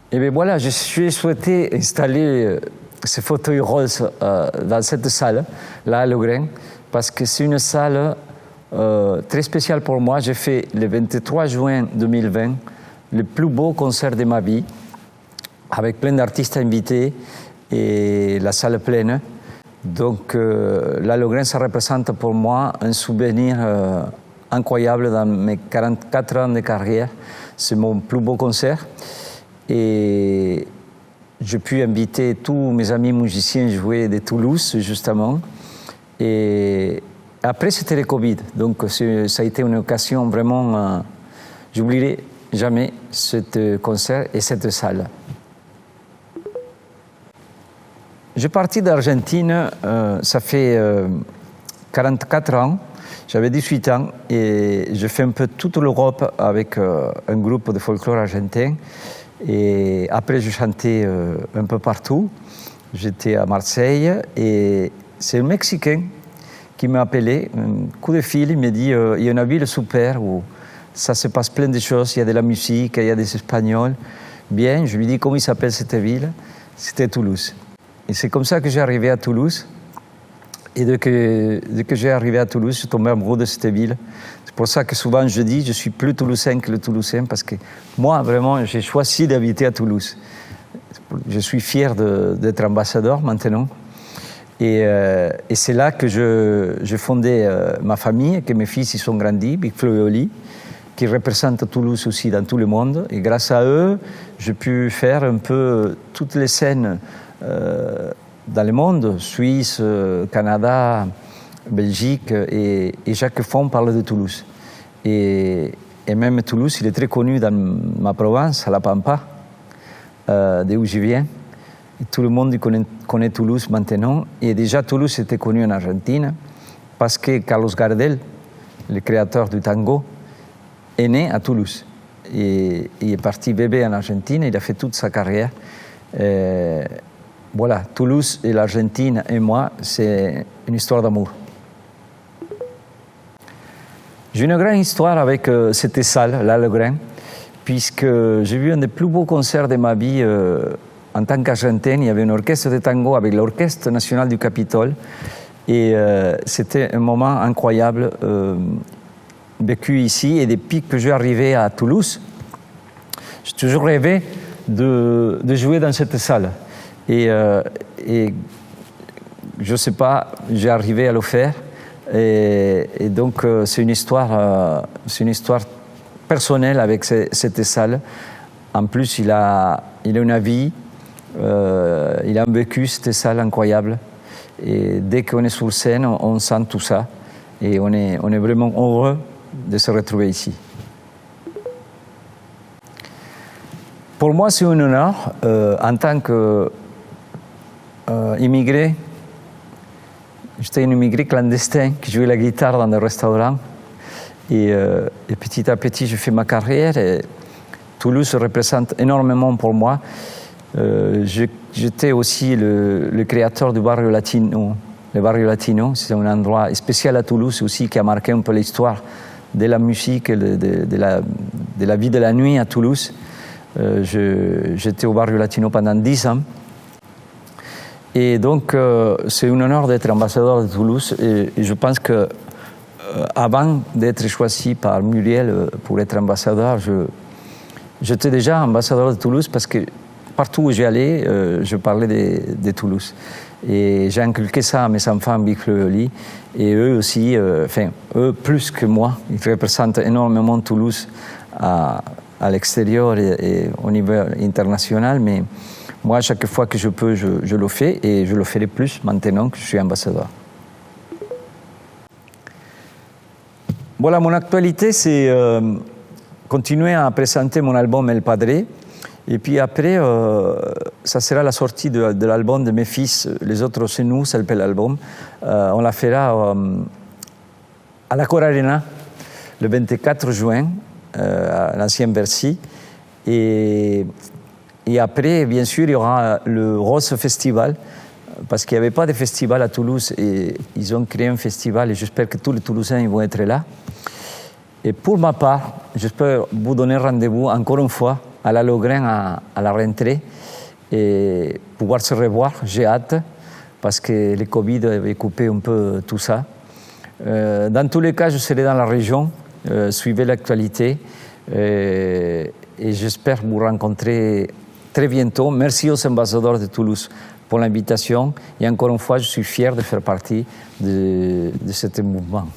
Et bien voilà, je suis souhaité installer ce fauteuil rose dans cette salle, là à Logren, parce que c'est une salle très spéciale pour moi. J'ai fait le 23 juin 2020 le plus beau concert de ma vie, avec plein d'artistes invités et la salle pleine. Donc la Logren, ça représente pour moi un souvenir incroyable dans mes 44 ans de carrière. C'est mon plus beau concert. Et j'ai pu inviter tous mes amis musiciens jouer de Toulouse, justement. Et après, c'était le Covid. Donc, ça a été une occasion vraiment... j'oublierai jamais ce concert et cette salle. Je suis parti d'Argentine, ça fait 44 ans. J'avais 18 ans et je fais un peu toute l'Europe avec un groupe de folklore argentin. Et après, je chantais un peu partout. J'étais à Marseille et c'est un Mexicain qui m'a appelé, un coup de fil, il m'a dit il y a une ville super où ça se passe plein de choses, il y a de la musique, il y a des Espagnols. Bien, je lui dis comment il s'appelle cette ville. C'était Toulouse. Et c'est comme ça que j'ai arrivé à Toulouse. Et dès que j'ai arrivé à Toulouse, je suis tombé amoureux de cette ville. C'est pour ça que souvent je dis je suis plus toulousain que le Toulousain, parce que moi, vraiment, j'ai choisi d'habiter à Toulouse. Je suis fier d'être ambassadeur maintenant. Et c'est là que j'ai fondé ma famille, que mes fils y sont grandis, Big Flo et Oli, qui représentent Toulouse aussi dans tout le monde. Et grâce à eux, j'ai pu faire un peu toutes les scènes dans le monde, Suisse, Canada, Belgique, et chaque fois on parle de Toulouse. Et même Toulouse, il est très connu dans ma province, à La Pampa, d'où je viens. Et tout le monde connaît Toulouse maintenant. Et déjà Toulouse était connu en Argentine, parce que Carlos Gardel, le créateur du tango, est né à Toulouse. Et il est parti bébé en Argentine, il a fait toute sa carrière. Voilà, Toulouse et l'Argentine et moi, c'est une histoire d'amour. J'ai une grande histoire avec cette salle, la Logren, puisque j'ai vu un des plus beaux concerts de ma vie en tant qu'Argentin. Il y avait un orchestre de tango avec l'Orchestre national du Capitole. Et c'était un moment incroyable vécu ici. Et depuis que je suis arrivé à Toulouse, j'ai toujours rêvé de jouer dans cette salle. Et je ne sais pas, j'ai arrivé à le faire. Et donc, c'est une histoire personnelle avec cette salle. En plus, il a une vie, il a vécu cette salle incroyable. Et dès qu'on est sur scène, on sent tout ça. Et on est vraiment heureux de se retrouver ici. Pour moi, c'est un honneur, en tant qu'immigré. J'étais un immigré clandestin qui jouait la guitare dans des restaurants. Et petit à petit, j'ai fait ma carrière. Et Toulouse représente énormément pour moi. J'étais aussi le créateur du Barrio Latino. Le Barrio Latino, c'est un endroit spécial à Toulouse aussi qui a marqué un peu l'histoire de la musique et de la vie de la nuit à Toulouse. J'étais au Barrio Latino pendant 10 ans. Et donc, c'est un honneur d'être ambassadeur de Toulouse. Et je pense que avant d'être choisi par Muriel pour être ambassadeur, j'étais déjà ambassadeur de Toulouse parce que partout où j'allais, je parlais de Toulouse. Et j'ai inculqué ça à mes enfants, Big Flo et Oli. Et eux aussi, eux plus que moi, ils représentent énormément Toulouse à l'extérieur et au niveau international. Mais moi, chaque fois que je peux, je le fais et je le ferai plus maintenant que je suis ambassadeur. Voilà, mon actualité, c'est continuer à présenter mon album El Padre. Et puis après, ça sera la sortie de l'album de mes fils. Les autres, c'est nous, c'est l'album. On la fera à la Cor Arena le 24 juin, à l'ancien Bercy. Et après, bien sûr, il y aura le Rose Festival, parce qu'il n'y avait pas de festival à Toulouse. Et ils ont créé un festival et j'espère que tous les Toulousains vont être là. Et pour ma part, j'espère vous donner rendez-vous encore une fois à la Logren à la rentrée et pouvoir se revoir. J'ai hâte parce que le Covid avait coupé un peu tout ça. Dans tous les cas, je serai dans la région, suivez l'actualité et j'espère vous rencontrer très bientôt. Merci aux ambassadeurs de Toulouse pour l'invitation et encore une fois, je suis fier de faire partie de ce mouvement.